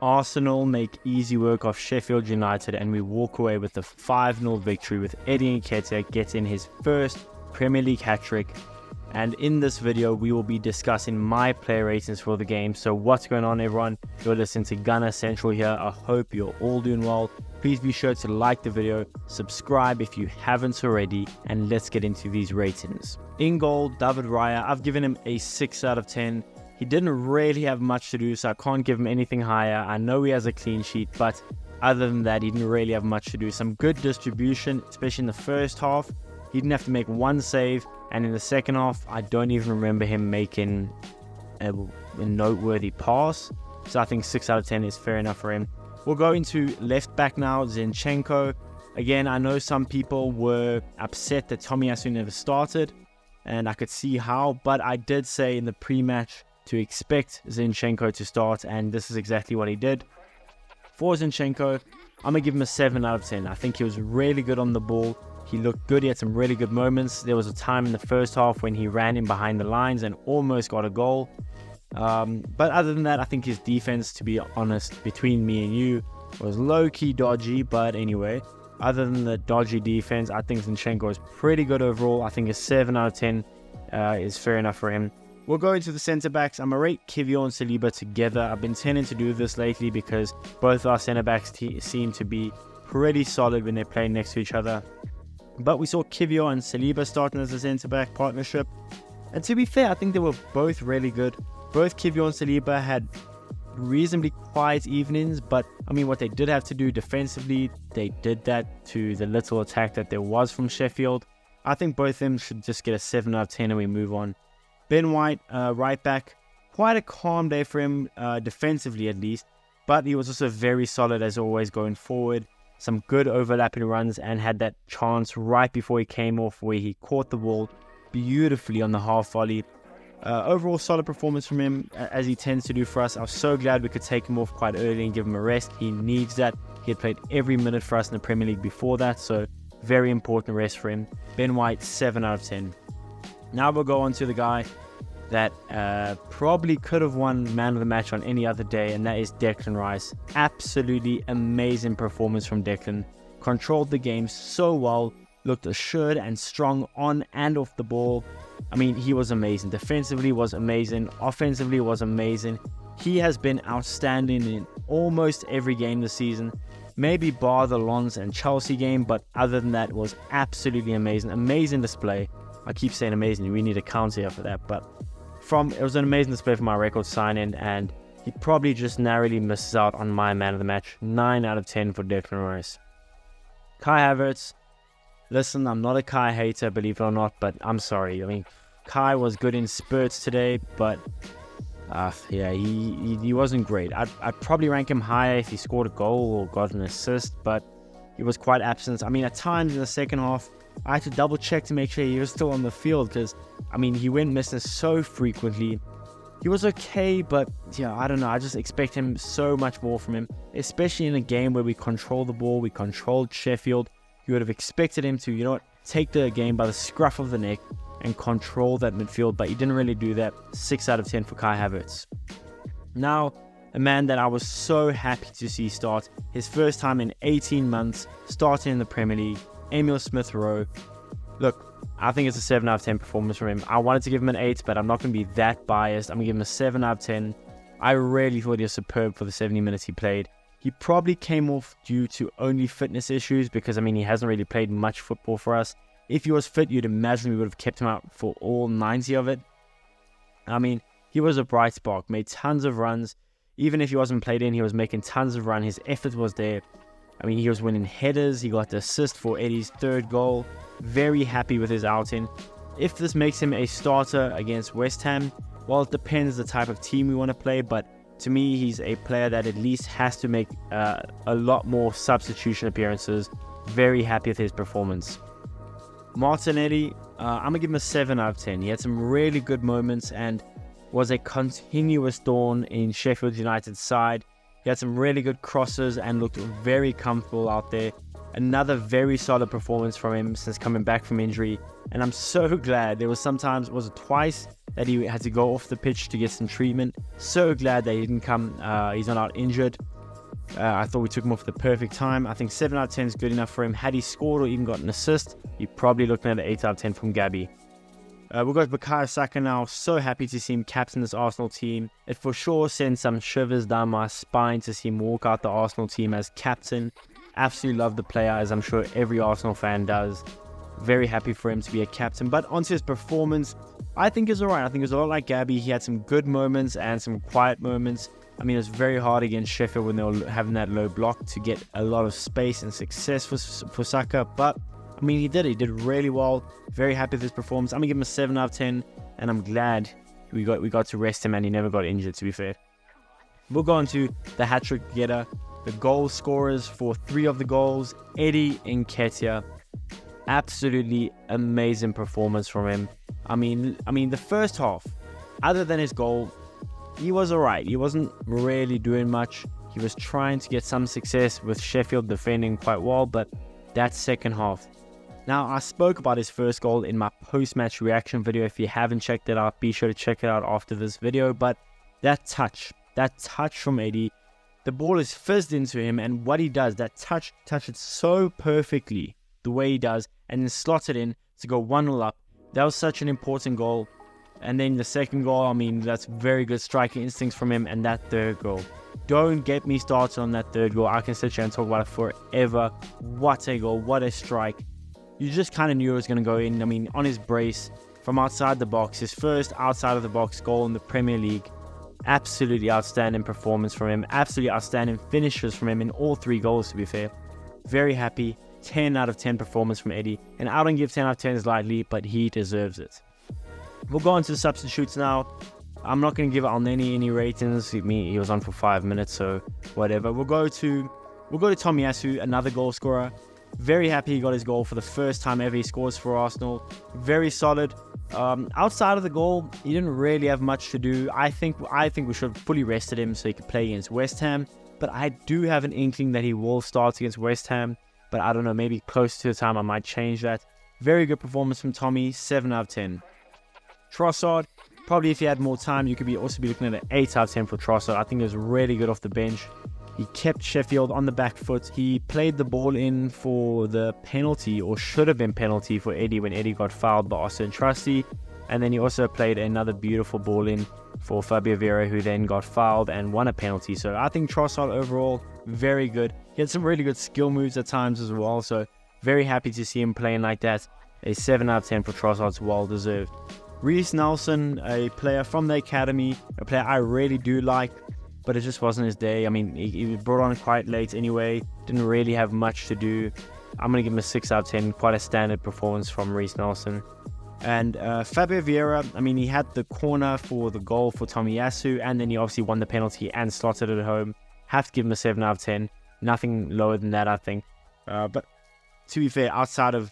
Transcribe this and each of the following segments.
Arsenal make easy work of Sheffield United and we walk away with a 5-0 victory with Eddie Nketiah getting his first Premier League hat-trick. And in this video, we will be discussing my player ratings for the game. So what's going on, everyone? You're listening to Gunner Central here. I hope you're all doing well. Please be sure to like the video, subscribe if you haven't already, and let's get into these ratings. In goal, David Raya, I've given him a 6 out of 10. He didn't really have much to do, so I can't give him anything higher. I know he has a clean sheet, but other than that, he didn't really have much to do. Some good distribution, especially in the first half. He didn't have to make one save, and in the second half, I don't even remember him making a noteworthy pass. So I think 6 out of 10 is fair enough for him. We'll go into left back now, Zinchenko. Again, I know some people were upset that Tomiyasu never started, and I could see how, but I did say in the pre-match to expect Zinchenko to start, and this is exactly what he did. For Zinchenko, I'm going to give him a 7 out of 10. I think he was really good on the ball. He looked good. He had some really good moments. There was a time in the first half when he ran in behind the lines and almost got a goal. But other than that, I think his defense, to be honest, between me and you, was low-key dodgy. But anyway, other than the dodgy defense, I think Zinchenko is pretty good overall. I think a 7 out of 10 is fair enough for him. We'll go into the centre-backs. I'm going to rate Nketiah and Saliba together. I've been tending to do this lately because both our centre-backs seem to be pretty solid when they're playing next to each other. But we saw Nketiah and Saliba starting as a centre-back partnership. And to be fair, I think they were both really good. Both Nketiah and Saliba had reasonably quiet evenings. But, I mean, what they did have to do defensively, they did that to the little attack that there was from Sheffield. I think both of them should just get a 7 out of 10 and we move on. Ben White, right back. Quite a calm day for him, defensively at least. But he was also very solid as always going forward. Some good overlapping runs and had that chance right before he came off where he caught the ball beautifully on the half volley. Overall solid performance from him as he tends to do for us. I was so glad we could take him off quite early and give him a rest. He needs that. He had played every minute for us in the Premier League before that, so very important rest for him. Ben White, 7 out of 10. Now we'll go on to the guy that probably could have won man of the match on any other day, and that is Declan Rice. Absolutely amazing performance from Declan. Controlled the game so well, looked assured and strong on and off the ball. I mean, he was amazing. Defensively was amazing. Offensively was amazing. He has been outstanding in almost every game this season. Maybe bar the Lens and Chelsea game, but other than that, was absolutely amazing. Amazing display. I keep saying amazing. We need a counter here for that, but it was an amazing display for my record signing, and he probably just narrowly misses out on my man of the match. 9 out of 10 for Declan Rice. Kai Havertz. Listen, I'm not a Kai hater, believe it or not, but I'm sorry. I mean, Kai was good in spurts today, but yeah, he wasn't great. I'd probably rank him higher if he scored a goal or got an assist, but he was quite absent. I mean, at times in the second half, I had to double check to make sure he was still on the field because, I mean, he went missing so frequently. He was okay, but yeah, I don't know. I just expect him so much more from him, especially in a game where we control the ball. We controlled Sheffield. You would have expected him to, you know what, take the game by the scruff of the neck and control that midfield, but he didn't really do that. 6 out of 10 for Kai Havertz. Now, a man that I was so happy to see start his first time in 18 months starting in the Premier League. Emil Smith-Rowe. Look, I think it's a 7 out of 10 performance from him. I wanted to give him an 8, but I'm not going to be that biased. I'm going to give him a 7 out of 10. I really thought he was superb for the 70 minutes he played. He probably came off due to only fitness issues because, I mean, he hasn't really played much football for us. If he was fit, you'd imagine we would have kept him out for all 90 of it. I mean, he was a bright spark, made tons of runs. Even if he wasn't played in, he was making tons of runs. His effort was there. I mean, he was winning headers. He got the assist for Eddie's third goal. Very happy with his outing. If this makes him a starter against West Ham, well, it depends the type of team we want to play. But to me, he's a player that at least has to make a lot more substitution appearances. Very happy with his performance. Martinelli, I'm going to give him a 7 out of 10. He had some really good moments and was a continuous thorn in Sheffield United's side. He had some really good crosses and looked very comfortable out there. Another very solid performance from him since coming back from injury. And I'm so glad. There was sometimes, was it twice, that he had to go off the pitch to get some treatment. So glad that he didn't come, he's not out injured. I thought we took him off at the perfect time. I think 7 out of 10 is good enough for him. Had he scored or even got an assist, you're probably looking at an 8 out of 10 from Gabby. We'll go to Bukayo Saka now. So happy to see him captain this Arsenal team. It for sure sends some shivers down my spine to see him walk out the Arsenal team as captain. Absolutely love the player, as I'm sure every Arsenal fan does. Very happy for him to be a captain. But onto his performance, I think it's alright. I think it's a lot like Gabby. He had some good moments and some quiet moments. I mean, it was very hard against Sheffield when they were having that low block to get a lot of space and success for Saka. But, I mean, he did really well. Very happy with his performance. I'm going to give him a 7 out of 10. And I'm glad we got to rest him and he never got injured, to be fair. We'll go on to the hat-trick getter. The goal scorers for 3 of the goals. Eddie Nketiah. Absolutely amazing performance from him. I mean, the first half, other than his goal, he was alright. He wasn't really doing much. He was trying to get some success with Sheffield defending quite well, but that second half. Now, I spoke about his first goal in my post-match reaction video. If you haven't checked it out, be sure to check it out after this video. But that touch from Eddie, the ball is fizzed into him, and what he does, that touch it so perfectly, the way he does, and then slots it in to go 1-0 up. That was such an important goal. And then the second goal, I mean, that's very good striking instincts from him. And that third goal, don't get me started on that third goal. I can sit here and talk about it forever. What a goal, what a strike. You just kind of knew it was going to go in. I mean, on his brace, from outside the box, his first outside of the box goal in the Premier League. Absolutely outstanding performance from him. Absolutely outstanding finishes from him in all 3 goals, to be fair. Very happy. 10 out of 10 performance from Eddie. And I don't give 10 out of 10 lightly, but he deserves it. We'll go on to the substitutes now. I'm not going to give Elneny any ratings. He was on for 5 minutes, so whatever. We'll go to Tomiyasu, another goal scorer. Very happy he got his goal for the first time ever he scores for Arsenal. Very solid. Outside of the goal, he didn't really have much to do. I think we should have fully rested him so he could play against West Ham. But I do have an inkling that he will start against West Ham. But I don't know, maybe close to the time I might change that. Very good performance from Tommy, 7 out of 10. Trossard, probably if he had more time, you could also be looking at an 8 out of 10 for Trossard. I think it was really good off the bench. He kept Sheffield on the back foot. He played the ball in for the penalty, or should have been penalty, for Eddie when Eddie got fouled by Austin Trusty. And then he also played another beautiful ball in for Fabio Vieira, who then got fouled and won a penalty. So I think Trossard overall, very good. He had some really good skill moves at times as well. So very happy to see him playing like that. A 7 out of 10 for Trossard's well deserved. Reece Nelson, a player from the academy, a player I really do like, but it just wasn't his day. I mean, he was brought on quite late anyway, didn't really have much to do. I'm going to give him a 6 out of 10, quite a standard performance from Reece Nelson. And Fabio Vieira, I mean, he had the corner for the goal for Tomiyasu, and then he obviously won the penalty and slotted it at home. Have to give him a 7 out of 10. Nothing lower than that, I think. But to be fair, outside of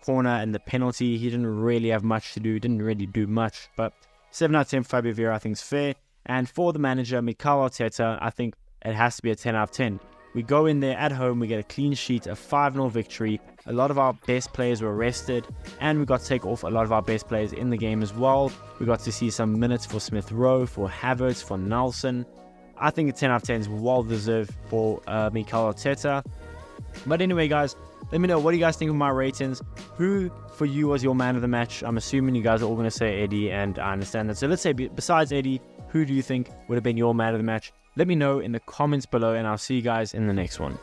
corner and the penalty, he didn't really have much to do, didn't really do much. But 7 out of 10 for Fabio Vieira, I think is fair. And for the manager, Mikel Arteta, I think it has to be a 10 out of 10. We go in there at home, we get a clean sheet, a 5-0 victory. A lot of our best players were rested, and we got to take off a lot of our best players in the game as well. We got to see some minutes for Smith Rowe, for Havertz, for Nelson. I think a 10 out of 10 is well deserved for Mikel Arteta. But anyway, guys, let me know, what do you guys think of my ratings? Who for you was your man of the match? I'm assuming you guys are all going to say Eddie, and I understand that. So let's say, besides Eddie, who do you think would have been your man of the match? Let me know in the comments below, and I'll see you guys in the next one.